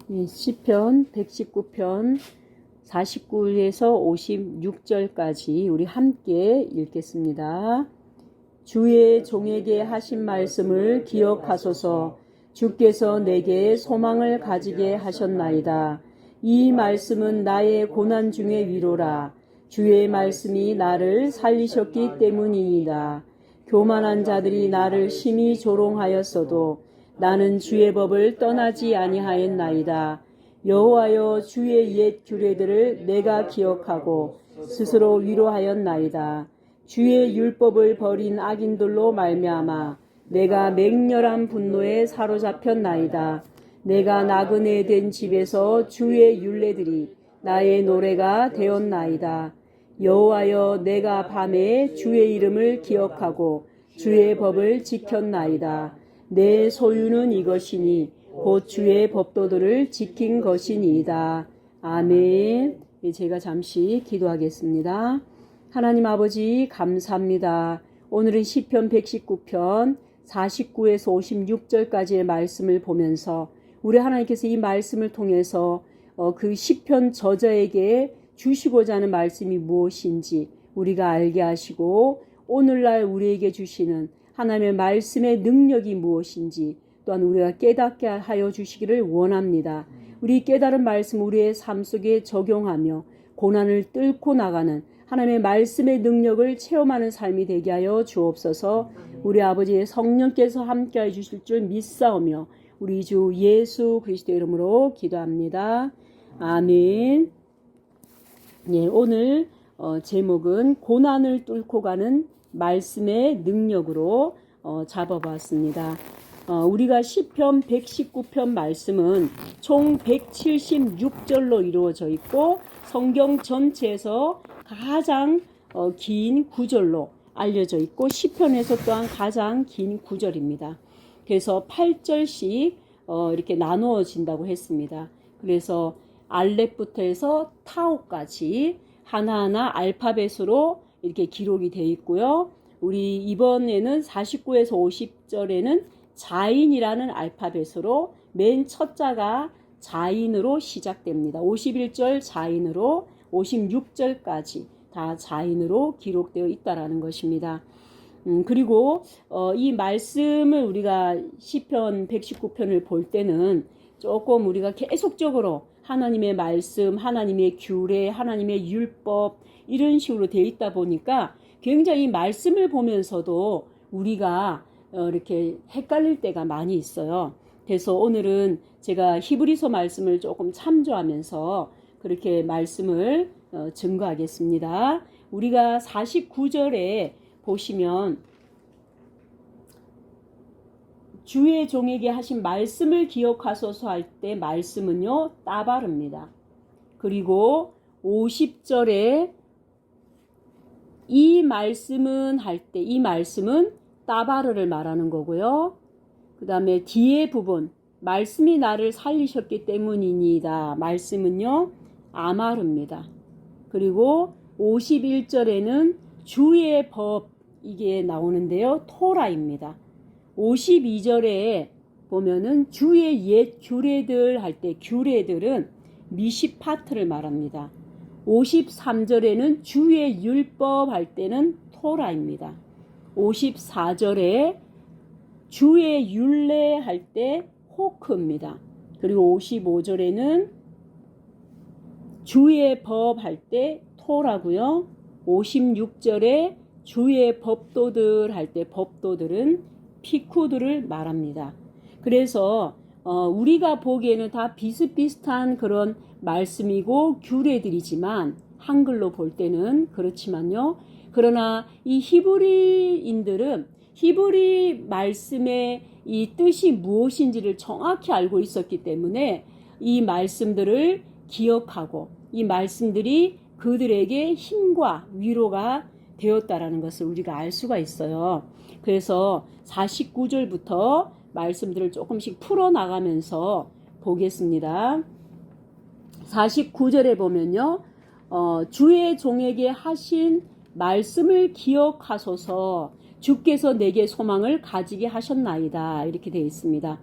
시편 119편 49에서 56절까지 우리 함께 읽겠습니다. 주의 종에게 하신 말씀을 기억하소서. 주께서 내게 소망을 가지게 하셨나이다. 이 말씀은 나의 고난 중의 위로라. 주의 말씀이 나를 살리셨기 때문이니이다. 교만한 자들이 나를 심히 조롱하였어도 나는 주의 법을 떠나지 아니하였나이다. 여호와여, 주의 옛 규례들을 내가 기억하고 스스로 위로하였나이다. 주의 율법을 버린 악인들로 말미암아 내가 맹렬한 분노에 사로잡혔나이다. 내가 나그네 된 집에서 주의 율례들이 나의 노래가 되었나이다. 여호와여, 내가 밤에 주의 이름을 기억하고 주의 법을 지켰나이다. 내 소유는 이것이니 곧 주의 법도들을 지킨 것이니이다. 아멘. 제가 잠시 기도하겠습니다. 하나님 아버지, 감사합니다. 오늘은 시편 119편 49에서 56절까지의 말씀을 보면서 우리 하나님께서 이 말씀을 통해서 그 시편 저자에게 주시고자 하는 말씀이 무엇인지 우리가 알게 하시고, 오늘날 우리에게 주시는 하나님의 말씀의 능력이 무엇인지 또한 우리가 깨닫게 하여 주시기를 원합니다. 우리 깨달은 말씀 우리의 삶 속에 적용하며 고난을 뚫고 나가는 하나님의 말씀의 능력을 체험하는 삶이 되게 하여 주옵소서. 우리 아버지의 성령께서 함께해 주실 줄 믿사오며 우리 주 예수 그리스도 이름으로 기도합니다. 아멘. 예, 오늘 제목은 고난을 뚫고 가는 말씀의 능력으로 잡아봤습니다. 우리가 시편 119편 말씀은 총 176절로 이루어져 있고 성경 전체에서 가장 긴 구절로 알려져 있고 시편에서 또한 가장 긴 구절입니다. 그래서 8절씩 이렇게 나누어진다고 했습니다. 그래서 알렙부터 해서 타오까지 하나하나 알파벳으로 이렇게 기록이 되어 있고요. 우리 이번에는 49에서 50절에는 자인이라는 알파벳으로 맨 첫 자가 자인으로 시작됩니다. 51절 자인으로 56절까지 다 자인으로 기록되어 있다라는 것입니다. 그리고 이 말씀을 우리가 시편 119편을 볼 때는 조금 우리가 계속적으로 하나님의 말씀, 하나님의 규례, 하나님의 율법 이런 식으로 되어 있다 보니까 굉장히 말씀을 보면서도 우리가 이렇게 헷갈릴 때가 많이 있어요. 그래서 오늘은 제가 히브리서 말씀을 조금 참조하면서 그렇게 말씀을 증거하겠습니다. 우리가 49절에 보시면 주의 종에게 하신 말씀을 기억하소서 할 때 말씀은요 따바르입니다. 그리고 50절에 이 말씀은 할 때 이 말씀은 따바르를 말하는 거고요. 그 다음에 뒤에 부분 말씀이 나를 살리셨기 때문이니이다. 말씀은요 아마르입니다. 그리고 51절에는 주의 법 이게 나오는데요 토라입니다. 52절에 보면은 주의 옛 규례들 할 때 규례들은 미시파트를 말합니다. 53절에는 주의 율법 할 때는 토라입니다. 54절에 주의 율례 할 때 호크입니다. 그리고 55절에는 주의 법 할 때 토라고요. 56절에 주의 법도들 할 때 법도들은 피쿠드를 말합니다. 그래서 우리가 보기에는 다 비슷비슷한 그런 말씀이고 규례들이지만 한글로 볼 때는 그렇지만요. 그러나 이 히브리인들은 히브리 말씀의 이 뜻이 무엇인지를 정확히 알고 있었기 때문에 이 말씀들을 기억하고 이 말씀들이 그들에게 힘과 위로가 되었다라는 것을 우리가 알 수가 있어요. 그래서 49절부터 말씀들을 조금씩 풀어나가면서 보겠습니다. 49절에 보면요. 주의 종에게 하신 말씀을 기억하소서. 주께서 내게 소망을 가지게 하셨나이다. 이렇게 되어 있습니다.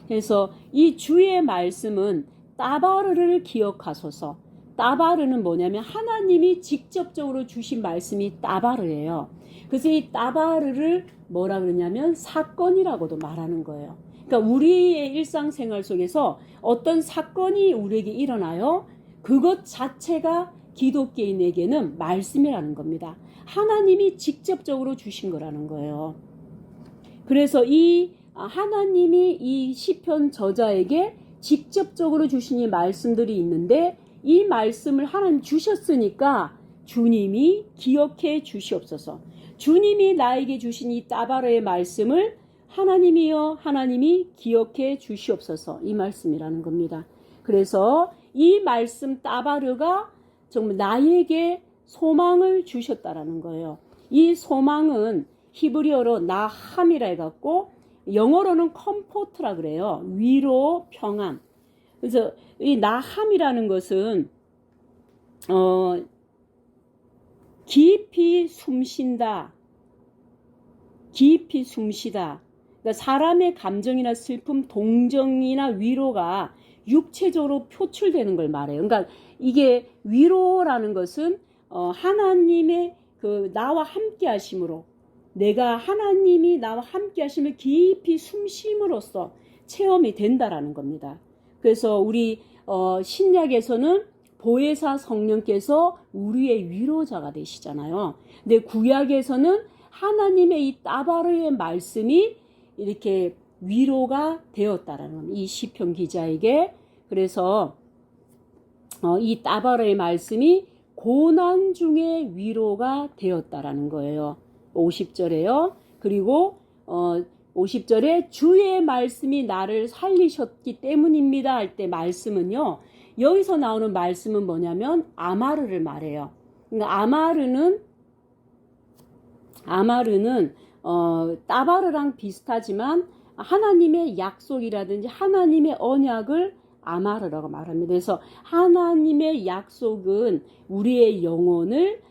그래서 이 주의 말씀은 따바르를 기억하소서. 따바르는 뭐냐면 하나님이 직접적으로 주신 말씀이 따바르예요. 그래서 이 따바르를 뭐라 그러냐면 사건이라고도 말하는 거예요. 그러니까 우리의 일상생활 속에서 어떤 사건이 우리에게 일어나요. 그것 자체가 기독교인에게는 말씀이라는 겁니다. 하나님이 직접적으로 주신 거라는 거예요. 그래서 이 하나님이 이 시편 저자에게 직접적으로 주신 이 말씀들이 있는데 이 말씀을 하나님 주셨으니까 주님이 기억해 주시옵소서. 주님이 나에게 주신 이 따바르의 말씀을 하나님이여 하나님이 기억해 주시옵소서. 이 말씀이라는 겁니다. 그래서 이 말씀 따바르가 정말 나에게 소망을 주셨다라는 거예요. 이 소망은 히브리어로 나함이라 해갖고 영어로는 컴포트라 그래요. 위로, 평안. 그래서 이 나함이라는 것은 깊이 숨쉰다. 깊이 숨쉬다. 그러니까 사람의 감정이나 슬픔, 동정이나 위로가 육체적으로 표출되는 걸 말해요. 그러니까 이게 위로라는 것은 하나님의 그 나와 함께 하심으로 내가 하나님이 나와 함께 하심을 깊이 숨쉼으로써 체험이 된다라는 겁니다. 그래서 우리 신약에서는 보혜사 성령께서 우리의 위로자가 되시잖아요. 근데 구약에서는 하나님의 이 따바르의 말씀이 이렇게 위로가 되었다라는 겁니다. 이 시편 기자에게. 그래서 이 따바르의 말씀이 고난 중에 위로가 되었다라는 거예요. 50절에요. 그리고 50절에 주의 말씀이 나를 살리셨기 때문입니다 할 때 말씀은요. 여기서 나오는 말씀은 뭐냐면 아마르를 말해요. 그러니까 아마르는 따바르랑 비슷하지만 하나님의 약속이라든지 하나님의 언약을 아마르라고 말합니다. 그래서 하나님의 약속은 우리의 영혼을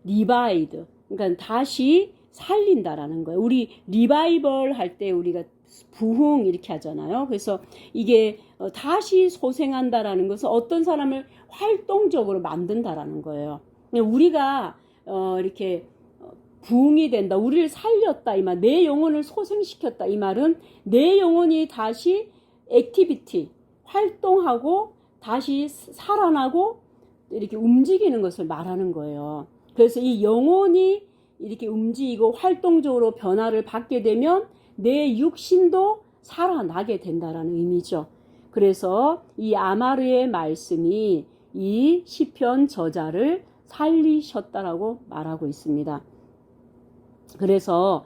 리바이드, 그러니까 다시 살린다라는 거예요. 우리 리바이벌 할 때 우리가 부흥 이렇게 하잖아요. 그래서 이게 다시 소생한다라는 것은 어떤 사람을 활동적으로 만든다라는 거예요. 우리가 이렇게 부흥이 된다, 우리를 살렸다 이 말, 내 영혼을 소생시켰다 이 말은 내 영혼이 다시 액티비티, 활동하고 다시 살아나고 이렇게 움직이는 것을 말하는 거예요. 그래서 이 영혼이 이렇게 움직이고 활동적으로 변화를 받게 되면 내 육신도 살아나게 된다라는 의미죠. 그래서 이 아마르의 말씀이 이 시편 저자를 살리셨다라고 말하고 있습니다. 그래서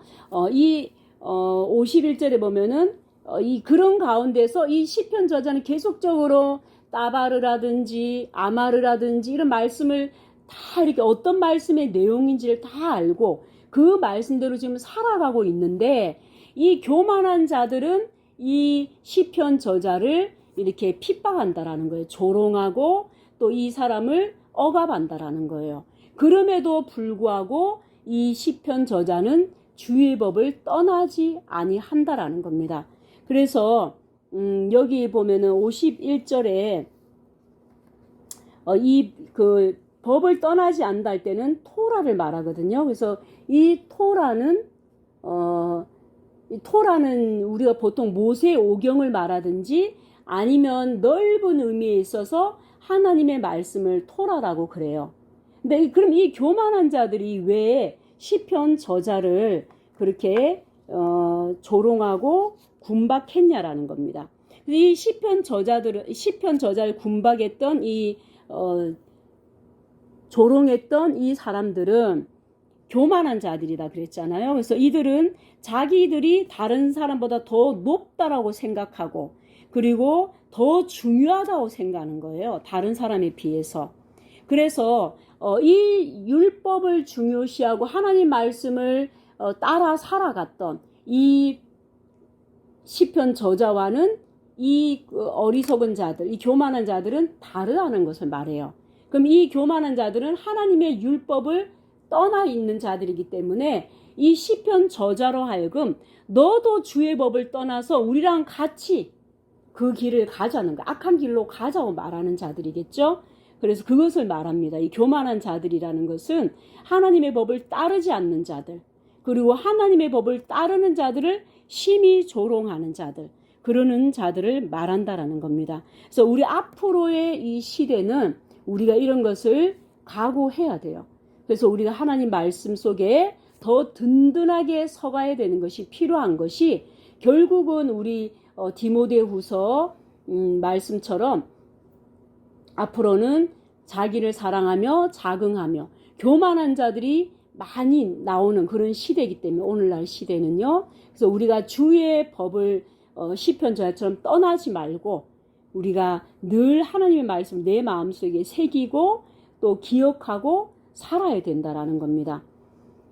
이 51절에 보면은 이 그런 가운데서 이 시편 저자는 계속적으로 따바르라든지 아마르라든지 이런 말씀을 다 이렇게 어떤 말씀의 내용인지를 다 알고 그 말씀대로 지금 살아가고 있는데 이 교만한 자들은 이 시편 저자를 이렇게 핍박한다라는 거예요. 조롱하고 또 이 사람을 억압한다라는 거예요. 그럼에도 불구하고 이 시편 저자는 주의 법을 떠나지 아니한다라는 겁니다. 그래서 여기 보면은 51절에 이 그 법을 떠나지 않는다 할 때는 토라를 말하거든요. 그래서 이 토라는 우리가 보통 모세 오경을 말하든지 아니면 넓은 의미에 있어서 하나님의 말씀을 토라라고 그래요. 근데 그럼 이 교만한 자들이 왜 시편 저자를 그렇게 조롱하고 군박했냐라는 겁니다. 이 시편 저자를 군박했던 이 조롱했던 이 사람들은 교만한 자들이다 그랬잖아요. 그래서 이들은 자기들이 다른 사람보다 더 높다라고 생각하고 그리고 더 중요하다고 생각하는 거예요. 다른 사람에 비해서. 그래서 이 율법을 중요시하고 하나님 말씀을 따라 살아갔던 이 시편 저자와는 이 어리석은 자들, 이 교만한 자들은 다르다는 것을 말해요. 그럼 이 교만한 자들은 하나님의 율법을 떠나 있는 자들이기 때문에 이 시편 저자로 하여금 너도 주의 법을 떠나서 우리랑 같이 그 길을 가자는 거, 악한 길로 가자고 말하는 자들이겠죠. 그래서 그것을 말합니다. 이 교만한 자들이라는 것은 하나님의 법을 따르지 않는 자들, 그리고 하나님의 법을 따르는 자들을 심히 조롱하는 자들, 그러는 자들을 말한다라는 겁니다. 그래서 우리 앞으로의 이 시대는 우리가 이런 것을 각오해야 돼요. 그래서 우리가 하나님 말씀 속에 더 든든하게 서가야 되는 것이 필요한 것이, 결국은 우리 디모데후서 말씀처럼 앞으로는 자기를 사랑하며 자긍하며 교만한 자들이 많이 나오는 그런 시대이기 때문에, 오늘날 시대는요. 그래서 우리가 주의 법을 시편 저자처럼 떠나지 말고 우리가 늘 하나님의 말씀을 내 마음속에 새기고 또 기억하고 살아야 된다라는 겁니다.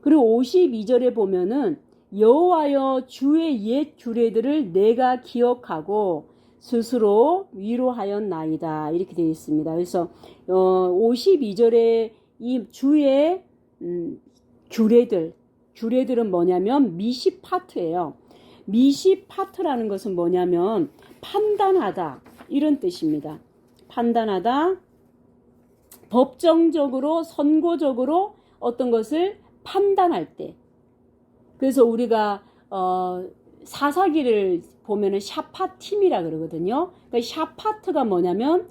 그리고 52절에 보면은 여호와여 주의 옛 규례들을 내가 기억하고 스스로 위로하였나이다, 이렇게 되어 있습니다. 그래서 52절에 이 주의 규례들은 뭐냐면 미시파트예요. 미시파트라는 것은 뭐냐면 판단하다, 이런 뜻입니다. 판단하다, 법정적으로 선고적으로 어떤 것을 판단할 때. 그래서 우리가 사사기를 보면은 샤파팀이라 그러거든요. 그러니까 샤파트가 뭐냐면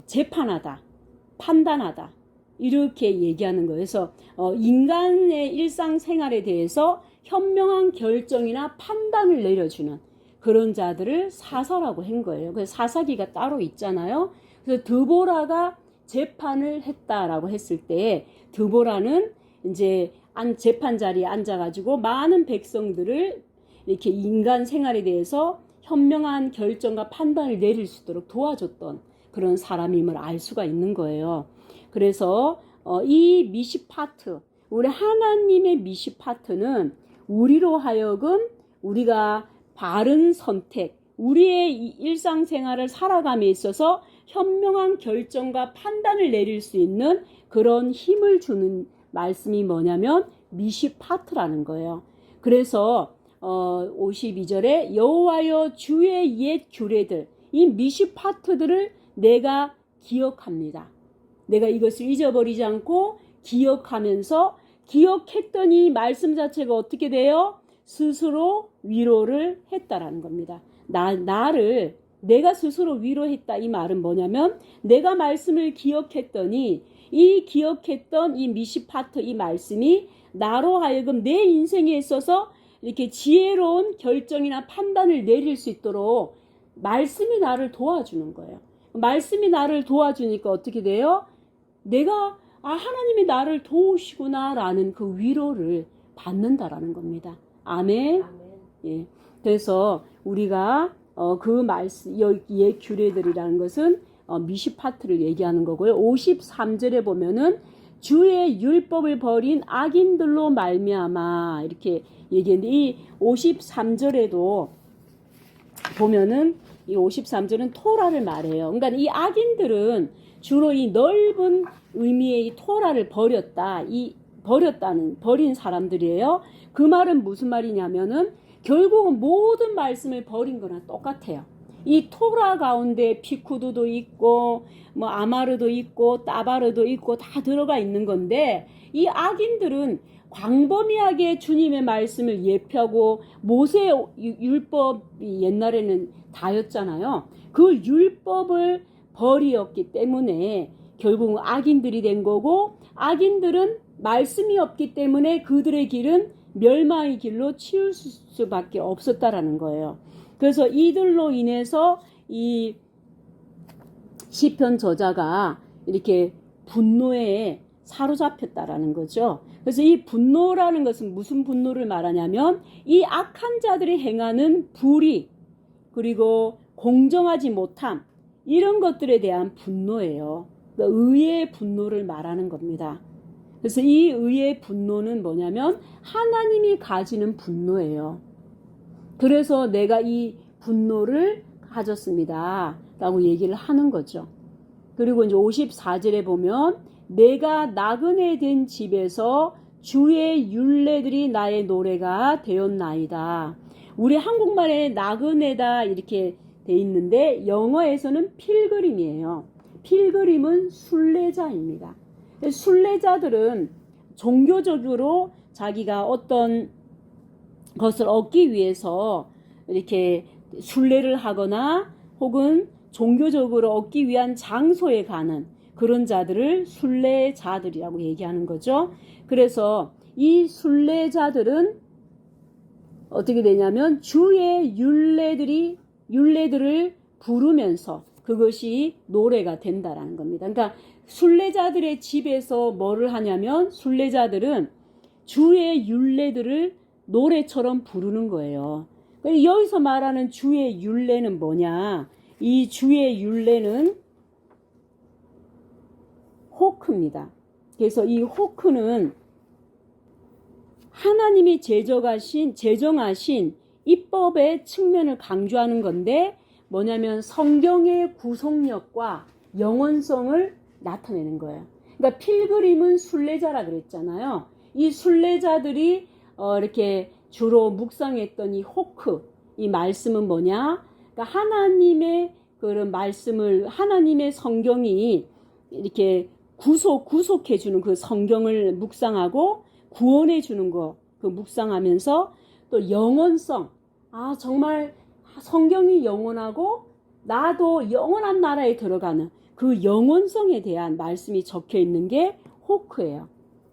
재판하다, 판단하다, 이렇게 얘기하는 거예요. 그래서 인간의 일상생활에 대해서 현명한 결정이나 판단을 내려주는 그런 자들을 사사라고 한 거예요. 그래서 사사기가 따로 있잖아요. 그래서 드보라가 재판을 했다라고 했을 때, 드보라는 이제 재판 자리에 앉아가지고 많은 백성들을 이렇게 인간 생활에 대해서 현명한 결정과 판단을 내릴 수 있도록 도와줬던 그런 사람임을 알 수가 있는 거예요. 그래서 이 미시파트, 우리 하나님의 미시파트는 우리로 하여금 우리가 바른 선택, 우리의 일상생활을 살아감에 있어서 현명한 결정과 판단을 내릴 수 있는 그런 힘을 주는 말씀이 뭐냐면 미시파트라는 거예요. 그래서 52절에 여호와여 주의 옛 규례들, 이 미시파트들을 내가 기억합니다. 내가 이것을 잊어버리지 않고 기억하면서, 기억했더니 말씀 자체가 어떻게 돼요? 스스로 위로를 했다라는 겁니다. 나를 내가 스스로 위로했다, 이 말은 뭐냐면 내가 말씀을 기억했더니 이 기억했던 이 미시파트, 이 말씀이 나로 하여금 내 인생에 있어서 이렇게 지혜로운 결정이나 판단을 내릴 수 있도록 말씀이 나를 도와주는 거예요. 말씀이 나를 도와주니까 어떻게 돼요? 내가 하나님이 나를 도우시구나 라는 그 위로를 받는다라는 겁니다. 아멘. 예. 그래서 우리가 그 말씀, 옛 규례들이라는 것은 미시파트를 얘기하는 거고요. 53절에 보면은 주의 율법을 버린 악인들로 말미암아, 이렇게 얘기했는데, 이 53절에도 보면은 이 53절은 토라를 말해요. 그러니까 이 악인들은 주로 이 넓은 의미의 이 토라를 버린 사람들이에요. 그 말은 무슨 말이냐면은 결국은 모든 말씀을 버린 거랑 똑같아요. 이 토라 가운데 피쿠드도 있고 뭐 아마르도 있고 따바르도 있고 다 들어가 있는 건데, 이 악인들은 광범위하게 주님의 말씀을 예표하고, 모세 율법이 옛날에는 다였잖아요. 그 율법을 버리었기 때문에 결국은 악인들이 된 거고, 악인들은 말씀이 없기 때문에 그들의 길은 멸망의 길로 치울 수밖에 없었다라는 거예요. 그래서 이들로 인해서 이 시편 저자가 이렇게 분노에 사로잡혔다라는 거죠. 그래서 이 분노라는 것은 무슨 분노를 말하냐면 이 악한 자들이 행하는 불의, 그리고 공정하지 못함, 이런 것들에 대한 분노예요. 그러니까 의의 분노를 말하는 겁니다. 그래서 이 의의 분노는 뭐냐면 하나님이 가지는 분노예요. 그래서 내가 이 분노를 가졌습니다 라고 얘기를 하는 거죠. 그리고 이제 54절에 보면 내가 나그네 된 집에서 주의 율례들이 나의 노래가 되었나이다. 우리 한국말에 나그네다 이렇게 돼 있는데 영어에서는 필그림이에요. 필그림은 순례자입니다. 순례자들은 종교적으로 자기가 어떤 것을 얻기 위해서 이렇게 순례를 하거나 혹은 종교적으로 얻기 위한 장소에 가는 그런 자들을 순례자들이라고 얘기하는 거죠. 그래서 이 순례자들은 어떻게 되냐면 주의 율례들을 부르면서 그것이 노래가 된다라는 겁니다. 그러니까 순례자들의 집에서 뭐를 하냐면 순례자들은 주의 율례들을 노래처럼 부르는 거예요. 여기서 말하는 주의 율례는 뭐냐? 이 주의 율례는 호크입니다. 그래서 이 호크는 하나님이 제정하신 입법의 측면을 강조하는 건데 뭐냐면 성경의 구속력과 영원성을 나타내는 거예요. 그러니까 필그림은 순례자라 그랬잖아요. 이 순례자들이 이렇게 주로 묵상했던 이 호크, 이 말씀은 뭐냐? 그러니까 하나님의 그런 말씀을 하나님의 성경이 이렇게 구속해주는 그 성경을 묵상하고 구원해주는 거, 그 묵상하면서 또 영원성, 정말 성경이 영원하고 나도 영원한 나라에 들어가는 그 영원성에 대한 말씀이 적혀 있는 게 호크예요.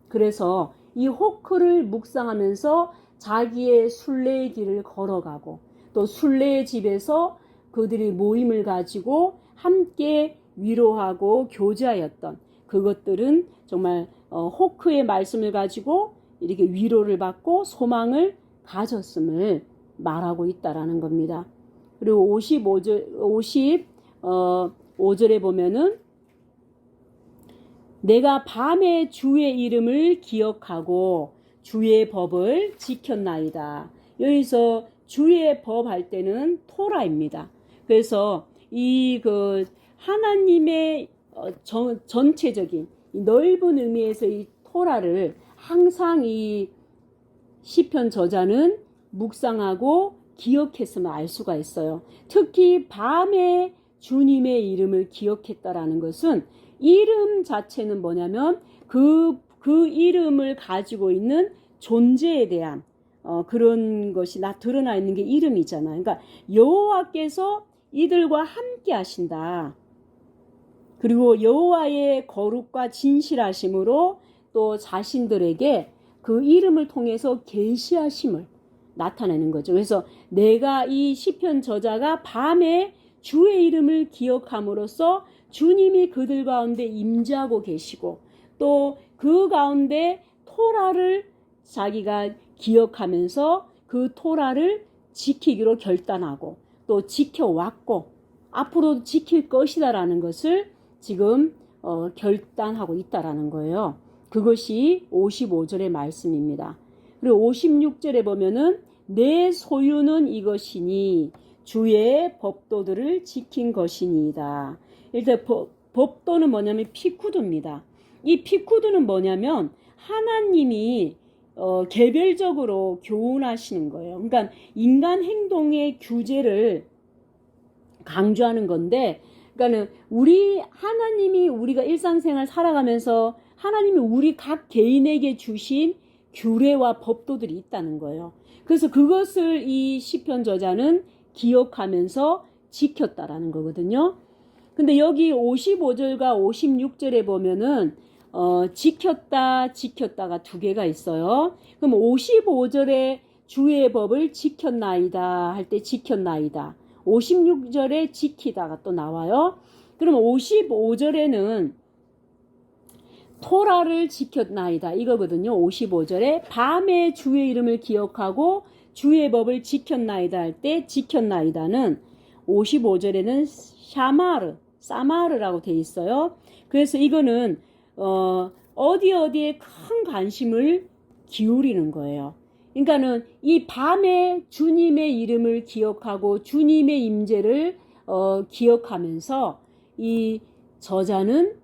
그래서 이 호크를 묵상하면서 자기의 순례의 길을 걸어가고 또 순례의 집에서 그들이 모임을 가지고 함께 위로하고 교제하였던 그것들은 정말 호크의 말씀을 가지고 이렇게 위로를 받고 소망을 가졌음을 말하고 있다라는 겁니다. 그리고 55절에 보면은 내가 밤에 주의 이름을 기억하고 주의 법을 지켰나이다. 여기서 주의 법 할 때는 토라입니다. 그래서 이 하나님의 전체적인 넓은 의미에서 이 토라를 항상 이 시편 저자는 묵상하고 기억했음을 알 수가 있어요. 특히 밤에 주님의 이름을 기억했다라는 것은 이름 자체는 뭐냐면 그 이름을 가지고 있는 존재에 대한 그런 것이 드러나 있는 게 이름이잖아요. 그러니까 여호와께서 이들과 함께 하신다. 그리고 여호와의 거룩과 진실하심으로 또 자신들에게 그 이름을 통해서 계시하심을 나타내는 거죠. 그래서 내가 이 시편 저자가 밤에 주의 이름을 기억함으로써 주님이 그들 가운데 임재하고 계시고 또 그 가운데 토라를 자기가 기억하면서 그 토라를 지키기로 결단하고 또 지켜왔고 앞으로 지킬 것이다라는 것을 지금 결단하고 있다라는 거예요. 그것이 55절의 말씀입니다. 그리고 56절에 보면은 내 소유는 이것이니 주의 법도들을 지킨 것이니이다. 일단 법도는 뭐냐면 피쿠드입니다. 이 피쿠드는 뭐냐면 하나님이 개별적으로 교훈하시는 거예요. 그러니까 인간 행동의 규제를 강조하는 건데, 그러니까는 하나님이 우리가 일상생활 살아가면서 하나님이 우리 각 개인에게 주신 규례와 법도들이 있다는 거예요. 그래서 그것을 이 시편 저자는 기억하면서 지켰다라는 거거든요. 근데 여기 55절과 56절에 보면은 지켰다가 두 개가 있어요. 그럼 55절에 주의 법을 지켰나이다 할 때 지켰나이다. 56절에 지키다가 또 나와요. 그럼 55절에는 토라를 지켰나이다 이거거든요. 55절에 밤에 주의 이름을 기억하고 주의 법을 지켰나이다 할 때 지켰나이다는 55절에는 사마르라고 돼 있어요. 그래서 이거는 어디에 큰 관심을 기울이는 거예요. 그러니까는 이 밤에 주님의 이름을 기억하고 주님의 임재를 기억하면서 이 저자는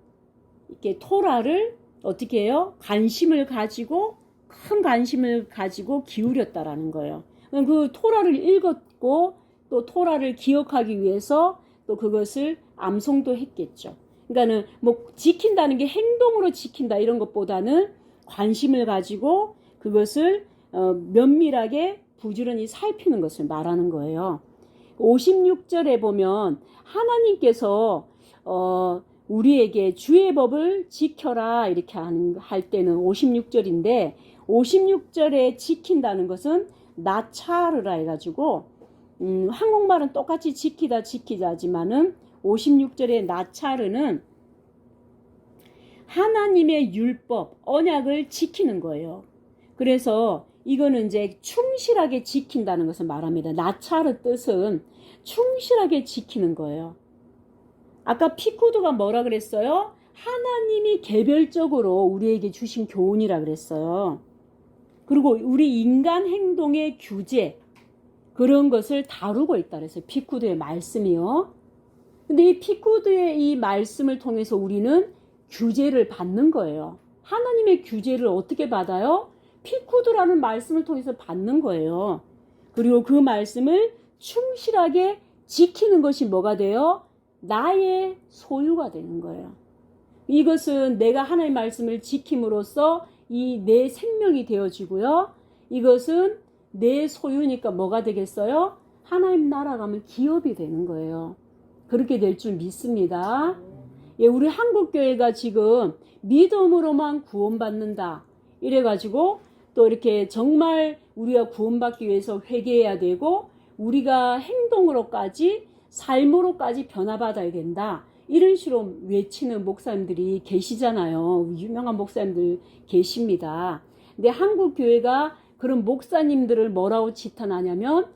이렇게 토라를 어떻게 해요? 큰 관심을 가지고 기울였다라는 거예요. 그 토라를 읽었고 또 토라를 기억하기 위해서 또 그것을 암송도 했겠죠. 그러니까는 뭐 지킨다는 게 행동으로 지킨다 이런 것보다는 관심을 가지고 그것을 면밀하게 부지런히 살피는 것을 말하는 거예요. 56절에 보면 하나님께서 우리에게 주의 법을 지켜라 이렇게 할 때는 56절인데 56절에 지킨다는 것은 나차르라 해가지고 한국말은 똑같이 지키자지만은 56절의 나차르는 하나님의 율법, 언약을 지키는 거예요. 그래서 이거는 이제 충실하게 지킨다는 것을 말합니다. 나차르 뜻은 충실하게 지키는 거예요. 아까 피쿠드가 뭐라 그랬어요? 하나님이 개별적으로 우리에게 주신 교훈이라 그랬어요. 그리고 우리 인간 행동의 규제, 그런 것을 다루고 있다 그랬어요. 피쿠드의 말씀이요. 근데 이 피쿠드의 이 말씀을 통해서 우리는 규제를 받는 거예요. 하나님의 규제를 어떻게 받아요? 피쿠드라는 말씀을 통해서 받는 거예요. 그리고 그 말씀을 충실하게 지키는 것이 뭐가 돼요? 나의 소유가 되는 거예요. 이것은 내가 하나님의 말씀을 지킴으로써 이 내 생명이 되어지고요. 이것은 내 소유니까 뭐가 되겠어요? 하나님 나라 가면 기업이 되는 거예요. 그렇게 될 줄 믿습니다. 예, 우리 한국교회가 지금 믿음으로만 구원받는다 이래가지고 또 이렇게 정말 우리가 구원받기 위해서 회개해야 되고 우리가 행동으로까지 삶으로까지 변화받아야 된다 이런 식으로 외치는 목사님들이 계시잖아요. 유명한 목사님들 계십니다. 근데 한국교회가 그런 목사님들을 뭐라고 지탄하냐면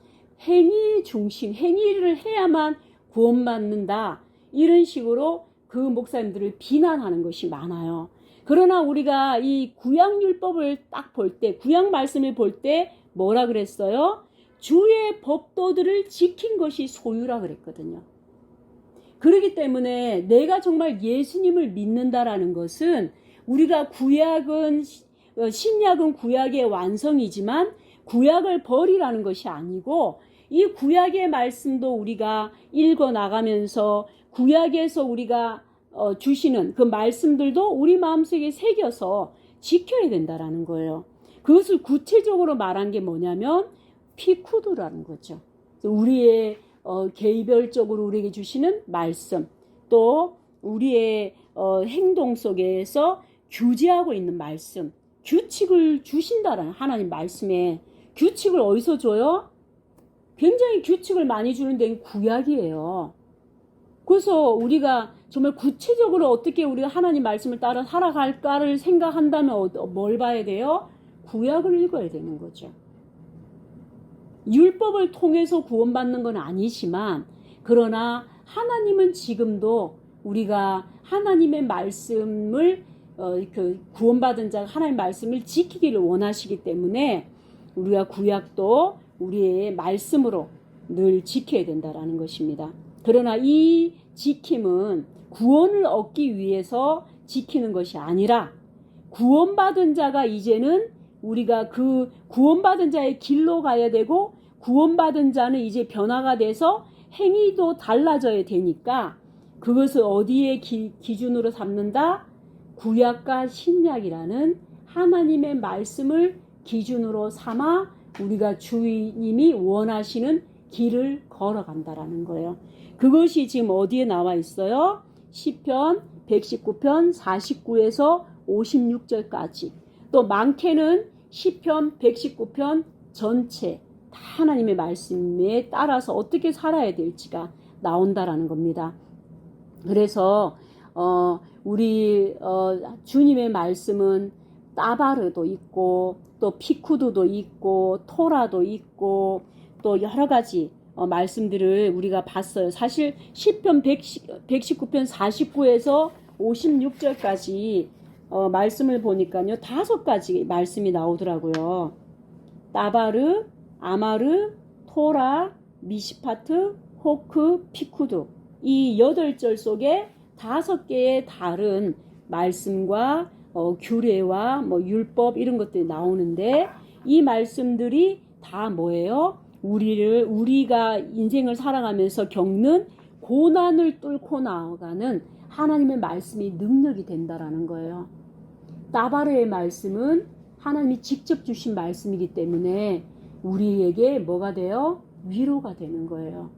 행위 중심, 행위를 해야만 구원받는다 이런 식으로 그 목사님들을 비난하는 것이 많아요. 그러나 우리가 이 구약율법을 딱 볼 때, 구약 말씀을 볼 때 뭐라 그랬어요? 주의 법도들을 지킨 것이 소유라 그랬거든요. 그렇기 때문에 내가 정말 예수님을 믿는다라는 것은 우리가 구약은 신약은 구약의 완성이지만 구약을 버리라는 것이 아니고 이 구약의 말씀도 우리가 읽어 나가면서 구약에서 우리가 주시는 그 말씀들도 우리 마음속에 새겨서 지켜야 된다라는 거예요. 그것을 구체적으로 말한 게 뭐냐면 피쿠드라는 거죠. 우리의 개별적으로 우리에게 주시는 말씀, 또 우리의 행동 속에서 규제하고 있는 말씀, 규칙을 주신다라는 하나님 말씀에 규칙을 어디서 줘요? 굉장히 규칙을 많이 주는 데는 구약이에요. 그래서 우리가 정말 구체적으로 어떻게 우리가 하나님 말씀을 따라 살아갈까를 생각한다면 뭘 봐야 돼요? 구약을 읽어야 되는 거죠. 율법을 통해서 구원받는 건 아니지만 그러나 하나님은 지금도 우리가 하나님의 말씀을 구원받은 자가 하나님의 말씀을 지키기를 원하시기 때문에 우리가 구약도 우리의 말씀으로 늘 지켜야 된다라는 것입니다. 그러나 이 지킴은 구원을 얻기 위해서 지키는 것이 아니라 구원받은 자가 이제는 우리가 그 구원받은 자의 길로 가야 되고 구원받은 자는 이제 변화가 돼서 행위도 달라져야 되니까 그것을 어디에 기준으로 삼는다? 구약과 신약이라는 하나님의 말씀을 기준으로 삼아 우리가 주님이 원하시는 길을 걸어간다라는 거예요. 그것이 지금 어디에 나와 있어요? 시편 119편 49에서 56절까지. 또 많게는 시편 119편 전체 다 하나님의 말씀에 따라서 어떻게 살아야 될지가 나온다라는 겁니다. 그래서 우리 주님의 말씀은 따바르도 있고 또 피쿠드도 있고 토라도 있고 또 여러 가지 말씀들을 우리가 봤어요. 사실 시편 119편 49에서 56절까지 말씀을 보니까요. 5가지 말씀이 나오더라고요. 따바르, 아마르, 토라, 미시파트, 호크, 피쿠드 이 8절 속에 5개의 다른 말씀과 규례와 율법 이런 것들이 나오는데 이 말씀들이 다 뭐예요? 우리가 인생을 살아가면서 겪는 고난을 뚫고 나아가는 하나님의 말씀이 능력이 된다라는 거예요. 따바르의 말씀은 하나님이 직접 주신 말씀이기 때문에 우리에게 뭐가 돼요? 위로가 되는 거예요.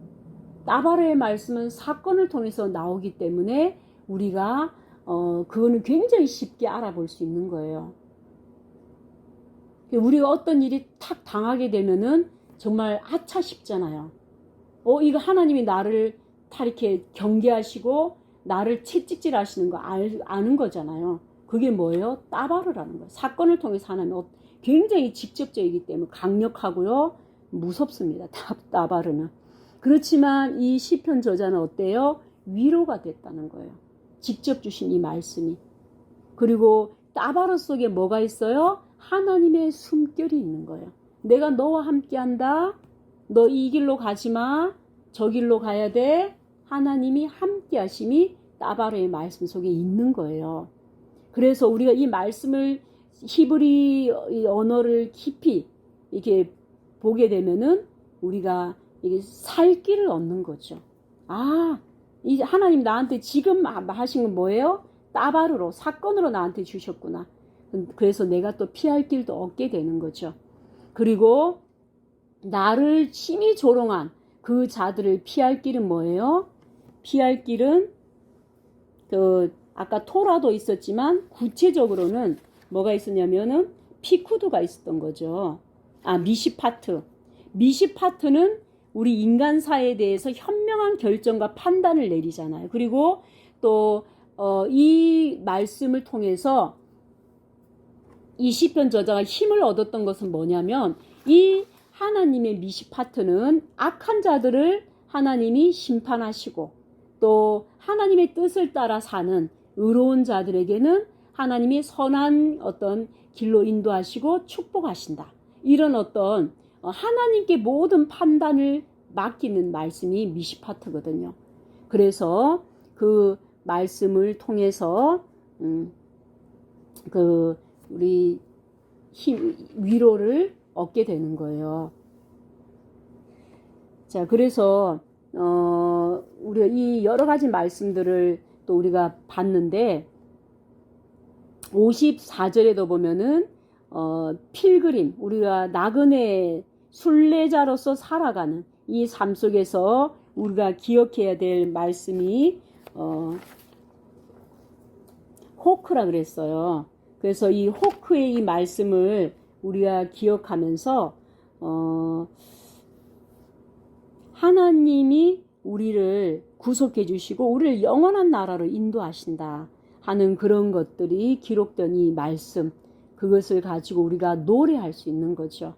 따바르의 말씀은 사건을 통해서 나오기 때문에 우리가 그거는 굉장히 쉽게 알아볼 수 있는 거예요. 우리가 어떤 일이 탁 당하게 되면은 정말 아차 싶잖아요. 이거 하나님이 나를 다 이렇게 경계하시고 나를 채찍질 하시는 거 아는 거잖아요. 그게 뭐예요? 따바르라는 거예요. 사건을 통해서 하나님이 굉장히 직접적이기 때문에 강력하고요. 무섭습니다. 따바르는. 그렇지만 이 시편 저자는 어때요? 위로가 됐다는 거예요. 직접 주신 이 말씀이. 그리고 따바르 속에 뭐가 있어요? 하나님의 숨결이 있는 거예요. 내가 너와 함께한다. 너 이 길로 가지 마. 저 길로 가야 돼. 하나님이 함께하심이 따바르의 말씀 속에 있는 거예요. 그래서 우리가 이 말씀을 히브리 언어를 깊이 이렇게 보게 되면은 우리가 이게 살 길을 얻는 거죠. 이 하나님 나한테 지금 하신 건 뭐예요? 따바르로 사건으로 나한테 주셨구나. 그래서 내가 또 피할 길도 얻게 되는 거죠. 그리고 나를 심히 조롱한 그 자들을 피할 길은 뭐예요? 피할 길은 아까 토라도 있었지만 구체적으로는 뭐가 있었냐면은 피쿠드가 있었던 거죠. 미시파트. 미시파트는 우리 인간사에 대해서 현명한 결정과 판단을 내리잖아요. 그리고 또 이 말씀을 통해서 이 시편 저자가 힘을 얻었던 것은 뭐냐면 이 하나님의 미시파트는 악한 자들을 하나님이 심판하시고 또 하나님의 뜻을 따라 사는 의로운 자들에게는 하나님이 선한 어떤 길로 인도하시고 축복하신다. 이런 어떤 하나님께 모든 판단을 맡기는 말씀이 미시파트거든요. 그래서 그 말씀을 통해서 우리 위로를 얻게 되는 거예요. 자, 그래서 우리가 이 여러 가지 말씀들을 또 우리가 봤는데 54절에도 보면은 필그림, 우리가 나그네 순례자로서 살아가는 이 삶 속에서 우리가 기억해야 될 말씀이 호크라 그랬어요. 그래서 이 호크의 이 말씀을 우리가 기억하면서 하나님이 우리를 구속해 주시고 우리를 영원한 나라로 인도하신다 하는 그런 것들이 기록된 이 말씀, 그것을 가지고 우리가 노래할 수 있는 거죠.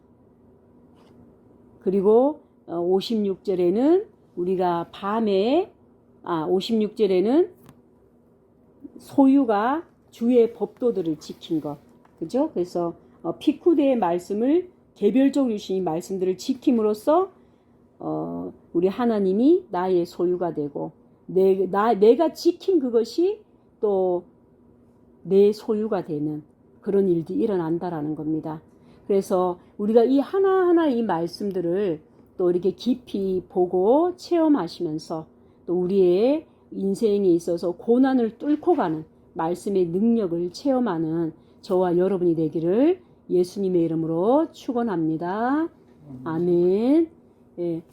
그리고 56절에는 우리가 밤에 56절에는 소유가 주의 법도들을 지킨 것, 그죠? 그래서 피쿠드의 말씀을 개별적으로 주신 이 말씀들을 지킴으로써 우리 하나님이 나의 소유가 되고 내가 지킨 그것이 또 내 소유가 되는 그런 일들이 일어난다라는 겁니다. 그래서 우리가 이 하나하나 이 말씀들을 또 이렇게 깊이 보고 체험하시면서 또 우리의 인생에 있어서 고난을 뚫고 가는 말씀의 능력을 체험하는 저와 여러분이 되기를 예수님의 이름으로 축원합니다. 아멘. 예.